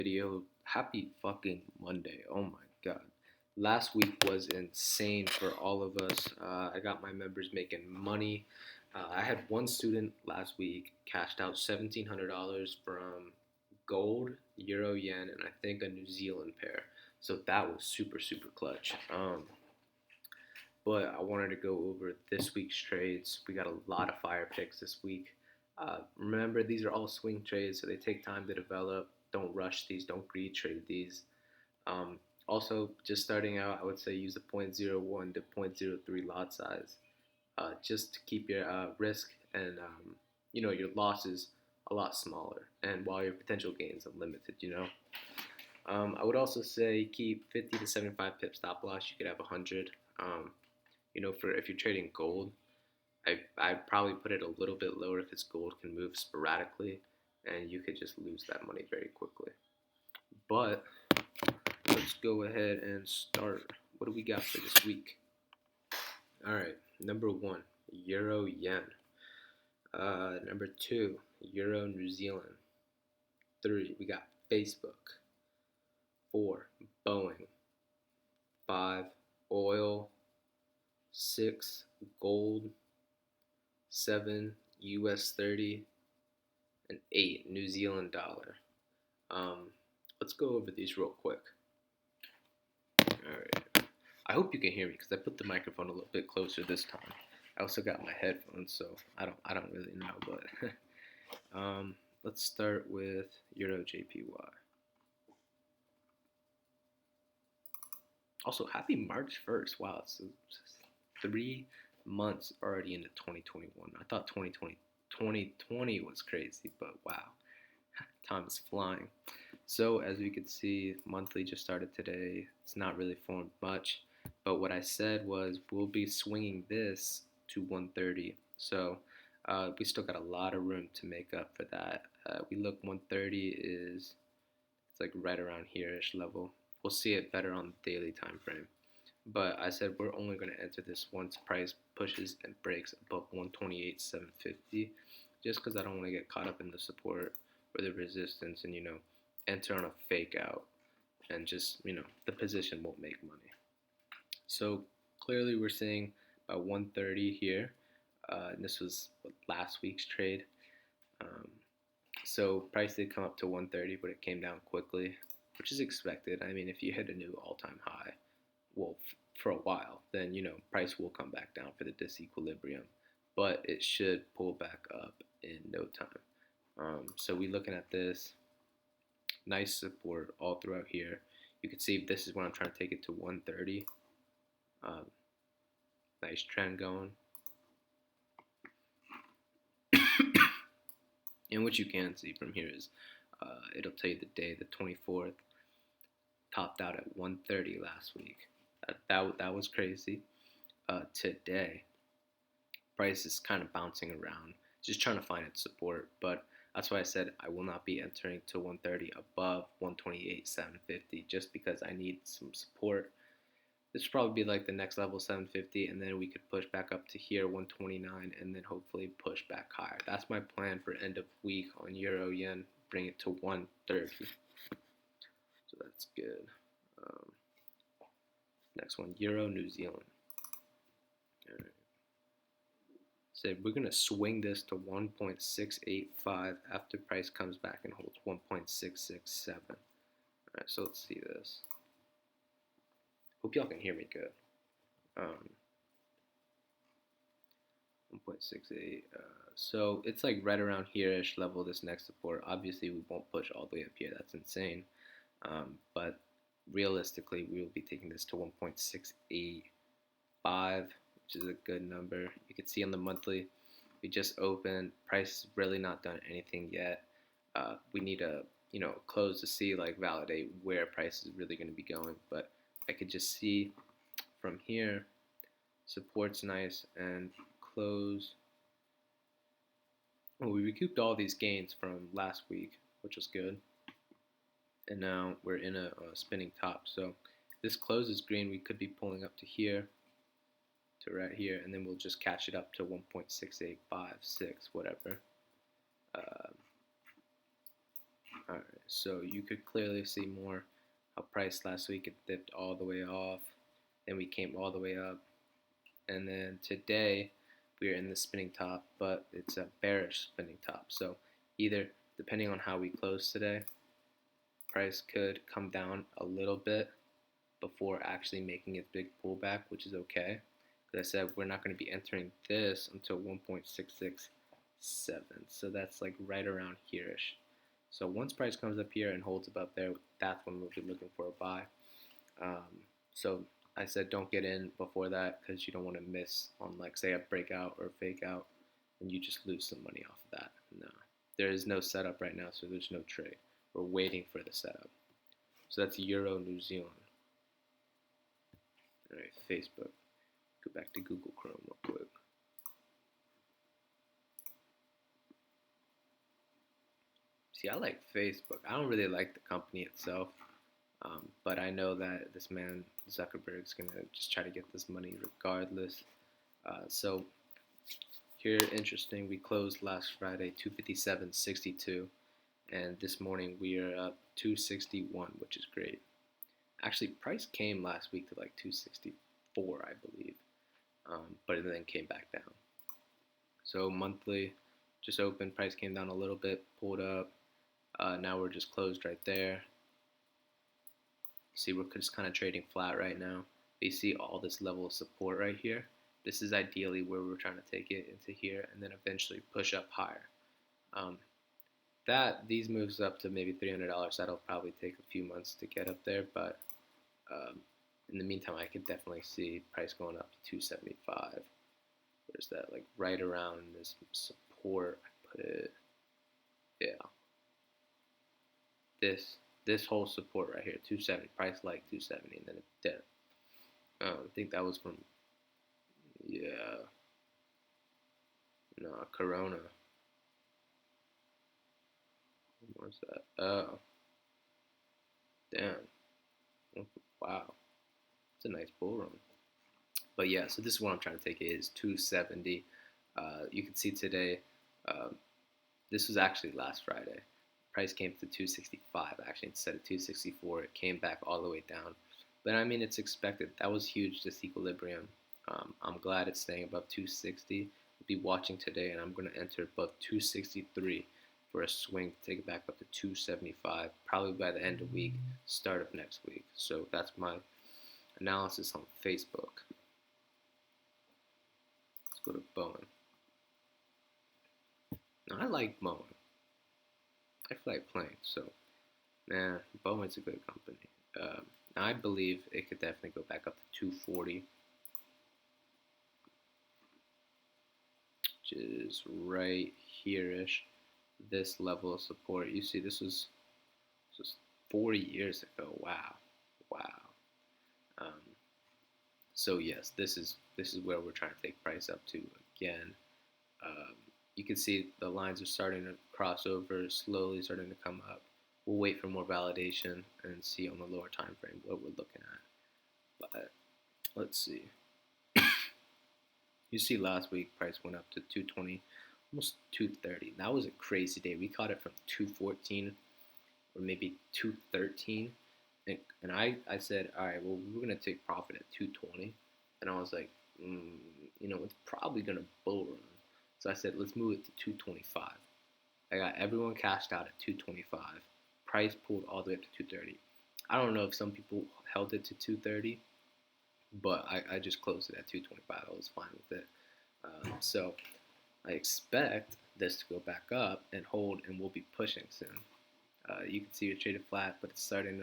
Video. Happy fucking Monday. Oh my god. Last week was insane for all of us. I got my members making money. I had one student last week cashed out $1,700 from gold, euro, yen, and I think a New Zealand pair. So that was super, super clutch. But I wanted to go over this week's trades. We got a lot of fire picks this week. Remember, these are all swing trades, so they take time to develop. Don't rush these. Don't greed trade these. Also, just starting out, I would say use the zero point zero 0.01 to zero point zero 0.03 lot size, just to keep your risk and your losses a lot smaller, and while your potential gains are limited. I would also say keep 50 to 75 pip stop loss. You could have 100. For if you're trading gold, I probably put it a little bit lower if it's gold can move sporadically, and you could just lose that money very quickly. But let's go ahead and start. What do we got for this week? All right, number 1, Euro Yen. Number 2, Euro New Zealand. 3, we got Facebook. 4, Boeing. 5, oil. 6, gold. 7, US 30. And 8, New Zealand dollar. Let's go over these real quick. Alright. I hope you can hear me because I put the microphone a little bit closer this time. I also got my headphones, so I don't really know, but let's start with Euro JPY. Also, happy March 1st. Wow, it's 3 months already into 2021. I thought 2020 was crazy, but wow, time is flying. So as we could see, monthly just started today. It's not really formed much, but what I said was we'll be swinging this to 130. So we still got a lot of room to make up for that. We look 130 is it's like right around here-ish level. We'll see it better on the daily time frame. But I said we're only going to enter this once price pushes and breaks above 128.750, just because I don't want to get caught up in the support or the resistance and enter on a fake out and just the position won't make money. So clearly we're seeing about 130 here. And this was last week's trade. So price did come up to 130, but it came down quickly, which is expected. I mean, if you hit a new all-time high, well, for a while, then price will come back down for the disequilibrium, but it should pull back up in no time. So we looking at this nice support all throughout here. You can see this is when I'm trying to take it to 130. Nice trend going. And what you can see from here is it'll tell you the day, the 24th, topped out at 130 last week. That was crazy. Today, price is kind of bouncing around, just trying to find its support. But that's why I said I will not be entering to 130 above 128.750, just because I need some support. This will probably be like the next level 750, and then we could push back up to here 129, and then hopefully push back higher. That's my plan for end of week on Euro Yen. Bring it to 130. So that's good. Next one, Euro New Zealand. All right. So we're gonna swing this to 1.685 after price comes back and holds 1.667. All right, so let's see this. Hope y'all can hear me good. 1.68. So it's like right around here-ish level. This next support. Obviously, we won't push all the way up here. That's insane. But realistically, we will be taking this to 1.685, which is a good number. You can see on the monthly, we just opened. Price is really not done anything yet. We need a close to see, like, validate where price is really going to be going. But I could just see from here, support's nice and close. Well, we recouped all these gains from last week, which was good. And now we're in a spinning top. So if this closes green, we could be pulling up to here, to right here, and then we'll just catch it up to 1.6856, whatever. Alright, so you could clearly see more how price last week it dipped all the way off, then we came all the way up, and then today we are in the spinning top, but it's a bearish spinning top. So either depending on how we close today, price could come down a little bit before actually making its big pullback, which is okay. As I said, we're not going to be entering this until 1.667, so that's like right around here-ish. So once price comes up here and holds above there, that's when we'll be looking for a buy. So I said don't get in before that because you don't want to miss on, like, say a breakout or a fake out and you just lose some money off of that. No, there is no setup right now, so there's no trade. We're waiting for the setup. So that's Euro New Zealand. All right, Facebook. Go back to Google Chrome real quick. See, I like Facebook. I don't really like the company itself, but I know that this man Zuckerberg's gonna just try to get this money regardless. So here, interesting. We closed last Friday 257.62, and this morning we are up 261, which is great. Actually, price came last week to like 264, I believe, but it then came back down. So monthly, just opened, price came down a little bit, pulled up. Now we're just closed right there. See, we're just kind of trading flat right now. But you see all this level of support right here. This is ideally where we're trying to take it into here and then eventually push up higher. These moves up to maybe $300. That'll probably take a few months to get up there, but in the meantime, I could definitely see price going up to 275. Where's that? Like right around this support. I put it, yeah. This whole support right here, 270. Price like 270, and then it dipped. I think that was from, yeah, no, Corona. What was that? Oh, damn. Wow, it's a nice bull run. But yeah, so this is what I'm trying to take. It is 270. You can see today, this was actually last Friday. Price came to 265 actually instead of 264. It came back all the way down. But I mean, it's expected. That was huge, this equilibrium. I'm glad it's staying above 260. I'll be watching today, and I'm going to enter above 263 for a swing to take it back up to 275, probably by the end of the week, start of next week. So that's my analysis on Facebook. Let's go to Boeing. Now, I like Boeing. I feel like playing, so man, Boeing's a good company. I believe it could definitely go back up to 240, which is right here-ish. This level of support. You see, this was 40 years ago. Wow. So yes, this is where we're trying to take price up to again. You can see the lines are starting to cross over, slowly starting to come up. We'll wait for more validation and see on the lower time frame what we're looking at. But let's see. You see last week price went up to 220, almost 230. That was a crazy day. We caught it from 214 or maybe 213. And I said, all right, well, we're going to take profit at 220. And I was like, it's probably going to bull run. So I said, let's move it to 225. I got everyone cashed out at 225. Price pulled all the way up to 230. I don't know if some people held it to 230, but I just closed it at 225. I was fine with it. So I expect this to go back up and hold, and we'll be pushing soon. You can see it traded flat, but it's starting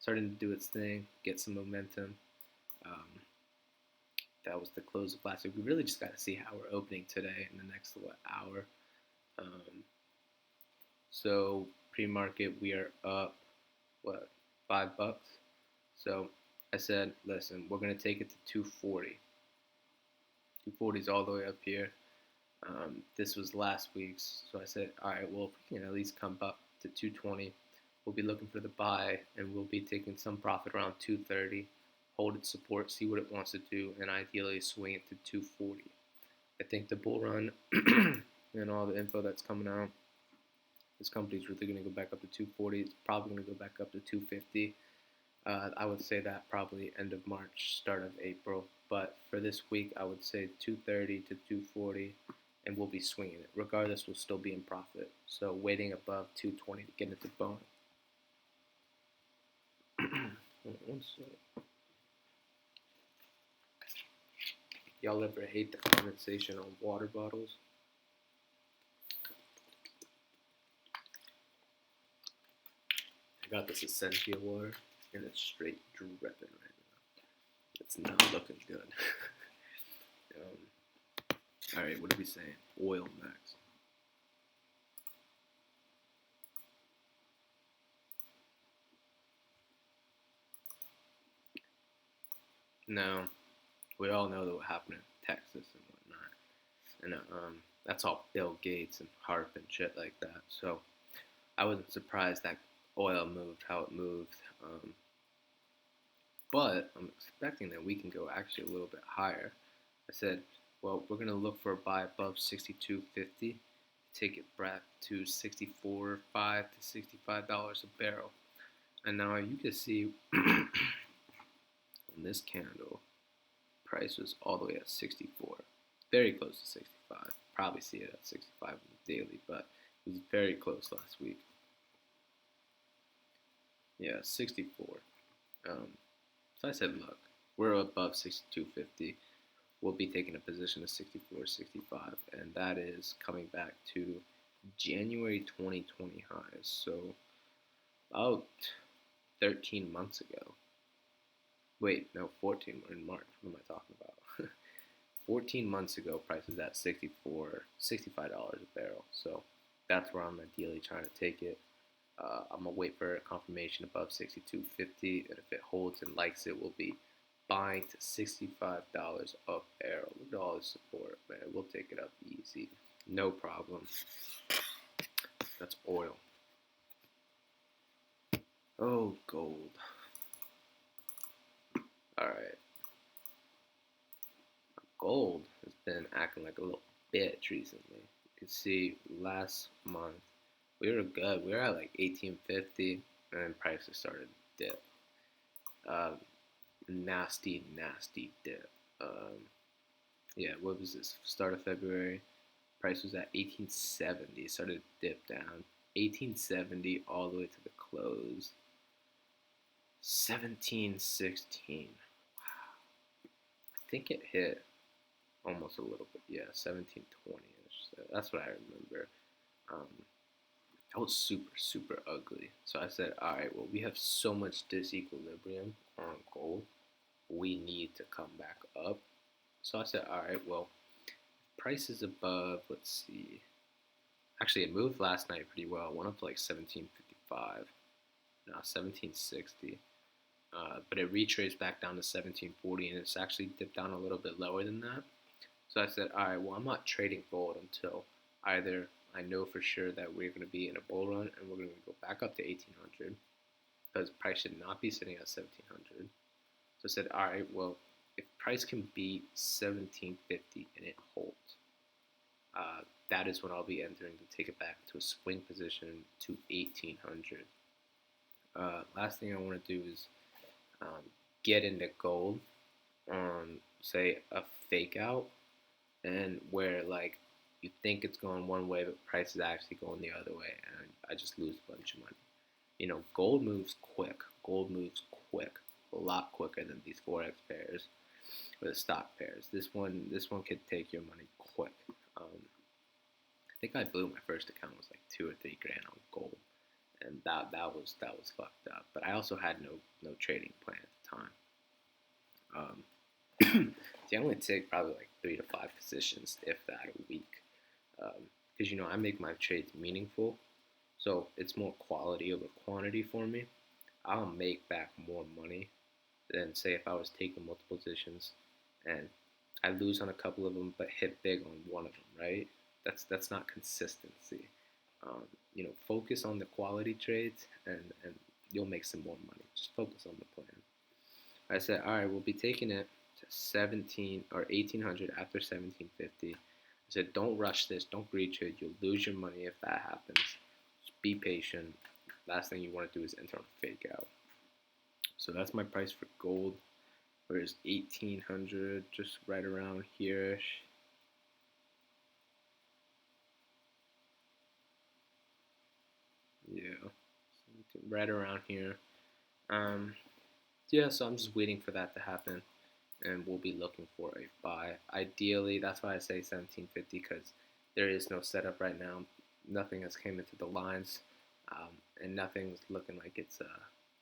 to do its thing, get some momentum. That was the close of last week. We really just got to see how we're opening today in the next hour. So pre-market we are up $5. So I said, listen, we're gonna take it to 240. 240 is all the way up here. This was last week's, so I said, all right, well, if we can at least come up to 220, we'll be looking for the buy, and we'll be taking some profit around 230. Hold its support, see what it wants to do, and ideally swing it to 240. I think the bull run and all the info that's coming out This company's really going to go back up to 240. It's probably going to go back up to 250. I would say that probably end of March, start of April. But for this week, I would say 230 to 240, and we'll be swinging it. Regardless, we'll still be in profit. So waiting above 220 to get into bone. Y'all ever hate the condensation on water bottles? I got this Essentia water, and it's straight dripping right now. It's not looking good. Alright, what are we saying? Oil max. Now, we all know that what happened in Texas and whatnot. And that's all Bill Gates and HARP and shit like that. So I wasn't surprised that oil moved how it moved. But I'm expecting that we can go actually a little bit higher. I said, well, we're going to look for a buy above 62.50, take it back to $64.5 to $65 a barrel. And now you can see on this candle, price was all the way at 64, very close to 65. Probably see it at 65 on the daily, but it was very close last week. Yeah, 64. So I said, look, we're above 62.50. We'll be taking a position of 64, 65, and that is coming back to January 2020 highs. So about 13 months ago. Wait, no, 14. We're in March. What am I talking about? 14 months ago, price was at $65 a barrel. So that's where I'm ideally trying to take it. I'm going to wait for a confirmation above 62.50, and if it holds and likes it, we'll be buying to $65 a barrel. Look at all the support, man. We'll take it up easy. No problem. That's oil. Oh, gold. Alright. Gold has been acting like a little bitch recently. You can see last month we were good. We were at like 1850, and then prices started to dip. Nasty dip. Yeah, what was this? Start of February, price was at 1870. Started to dip down. 1870 all the way to the close. 1716. Wow. I think it hit almost a little bit. Yeah, 1720ish. So that's what I remember. That was super ugly. So I said, all right, well, we have so much disequilibrium on gold. We need to come back up. So I said, all right, well, price is above, let's see. Actually, it moved last night pretty well. It went up to like 1755. Now 1760. But it retraced back down to 1740, and it's actually dipped down a little bit lower than that. So I said, all right, well, I'm not trading gold until either I know for sure that we're going to be in a bull run and we're going to go back up to 1800, because price should not be sitting at 1700. So I said, all right, well, if price can beat 1750 and it holds, that is when I'll be entering to take it back to a swing position to 1800. Last thing I want to do is get into gold on, say, a fake out, and where like you think it's going one way, but price is actually going the other way, and I just lose a bunch of money. You know, gold moves quick. Gold moves quick, a lot quicker than these forex pairs or the stock pairs. This one could take your money quick. I think I blew my first account was like $2 or $3 grand on gold, and that was fucked up. But I also had no trading plan at the time. See, I only take probably like 3 to 5 positions, if that, a week. Because, I make my trades meaningful, so it's more quality over quantity for me. I'll make back more money than, say, if I was taking multiple positions and I lose on a couple of them but hit big on one of them, right? That's not consistency. Focus on the quality trades, and you'll make some more money. Just focus on the plan. I said, all right, we'll be taking it to 17 or 1800 after 1750. I said, don't rush this. Don't greed trade. You'll lose your money if that happens. Just be patient. Last thing you want to do is enter on a fake out. So that's my price for gold. Where's 1800? Just right around here. Yeah, right around here. Um, yeah, so I'm just waiting for that to happen, and we'll be looking for a buy. Ideally, that's why I say 1750 because there is no setup right now. Nothing has came into the lines, and nothing's looking like it's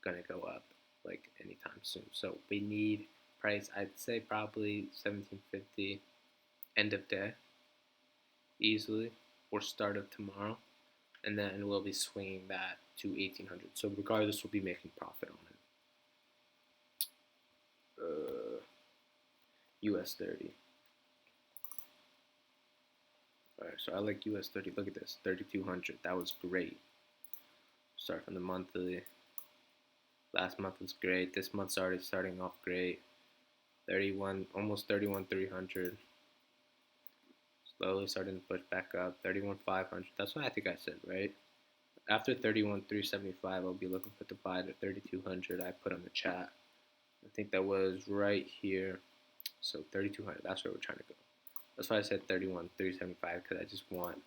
gonna go up like anytime soon. So we need price. I'd say probably 1750 end of day easily, or start of tomorrow, and then we'll be swinging that to 1800. So regardless, we'll be making profit on it. US 30. Alright, so I like US 30. Look at this, 3200. That was great. Start from the monthly. Last month was great. This month's already starting off great. 31, almost 31 300. Slowly starting to push back up. 31 500. That's what I think I said, right? After 31 375, I'll be looking for the buy to 3200. I put on the chat. I think that was right here. So 3200. That's where we're trying to go. That's why I said 31 375 because I just want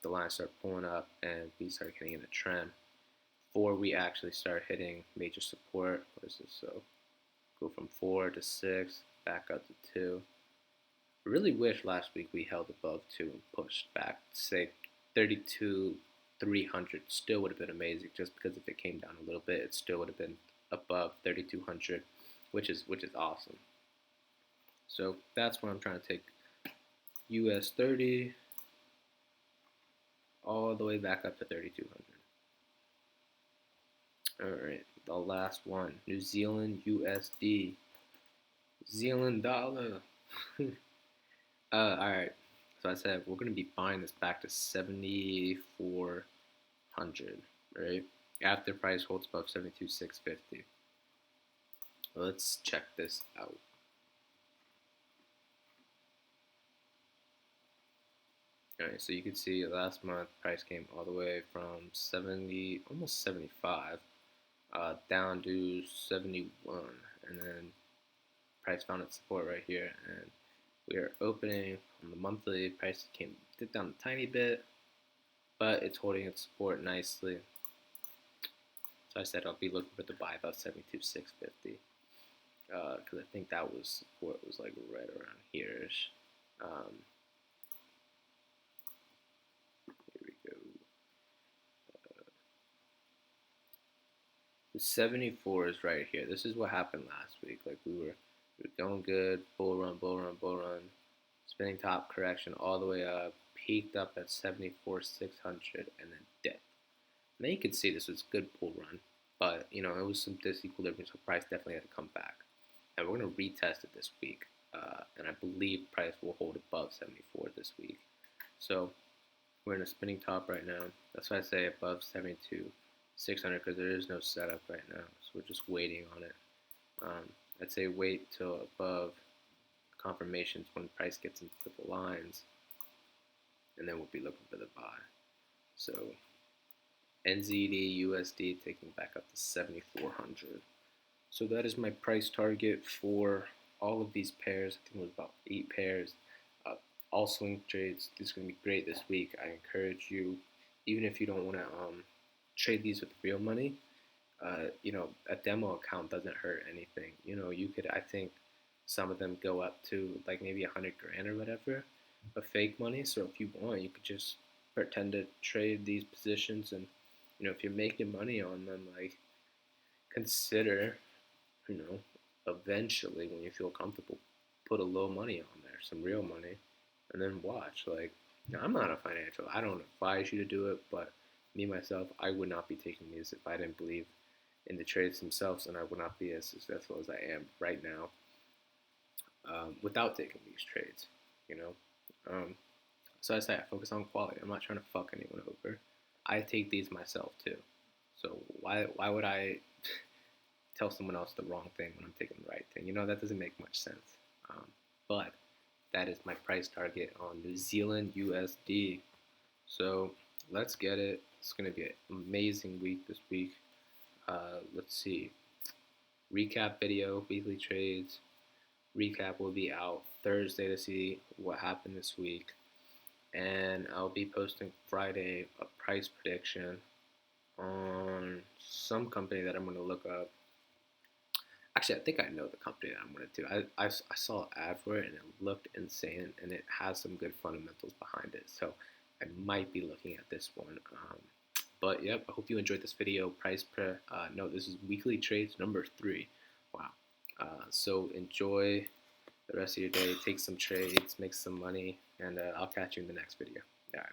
the line to start pulling up and we start getting in a trend before we actually start hitting major support. What is this? So go from 4 to 6, back up to 2. I really wish last week we held above 2 and pushed back. Say 32 300 still would have been amazing. Just because if it came down a little bit, it still would have been above 3200, which is awesome. So that's where I'm trying to take US 30 all the way back up to 3200. Alright, the last one, New Zealand USD. Zealand dollar. Alright, so I said we're going to be buying this back to 7400, right? After price holds above 72,650. Let's check this out. Alright, so you can see last month price came all the way from 70, almost 75, down to 71, and then price found its support right here, and we are opening on the monthly. Price dipped down a tiny bit, but it's holding its support nicely. So I said I'll be looking for the buy about 72,650, because I think that was support was like right around here-ish. Here we go. The 74 is right here. This is what happened last week. Like we were going good, bull run, bull run, bull run, spinning top correction all the way up, peaked up at 74,600, and then dipped. Now you can see this was a good bull run, but you know it was some disequilibrium, so price definitely had to come back. And we're gonna retest it this week, and I believe price will hold above 74 this week. So we're in a spinning top right now. That's why I say above 72,600 because there is no setup right now, so we're just waiting on it. I'd say wait till above confirmations when price gets into the lines, and then we'll be looking for the buy. So NZD USD taking back up to 7,400. So that is my price target for all of these pairs. I think it was about 8 pairs. All swing trades. This is going to be great this week. I encourage you, even if you don't want to trade these with real money, you know, a demo account doesn't hurt anything. You know, you could, I think some of them go up to like maybe 100 grand or whatever of fake money. So if you want, you could just pretend to trade these positions, and you know, if you're making money on them, like consider, you know, eventually when you feel comfortable, put a little money on there, some real money, and then watch. Like, I'm not a financial. I don't advise you to do it, but me myself, I would not be taking these if I didn't believe in the trades themselves, and I would not be as successful as I am right now without taking these trades. You know, so I say I focus on quality. I'm not trying to fuck anyone over. I take these myself too. So why would I tell someone else the wrong thing when I'm taking the right thing? You know, that doesn't make much sense. But that is my price target on New Zealand USD. So let's get it. It's going to be an amazing week this week. Let's see. Recap video, weekly trades. Recap will be out Thursday to see what happened this week. And I'll be posting Friday a price prediction on some company that I'm going to look up. Actually, I think I know the company that I'm going to do. I saw an ad for it and it looked insane and it has some good fundamentals behind it. So I might be looking at this one. But yep, I hope you enjoyed this video. Price per, no, this is weekly trades number 3. Wow. So enjoy the rest of your day. Take some trades, make some money, and I'll catch you in the next video. All right.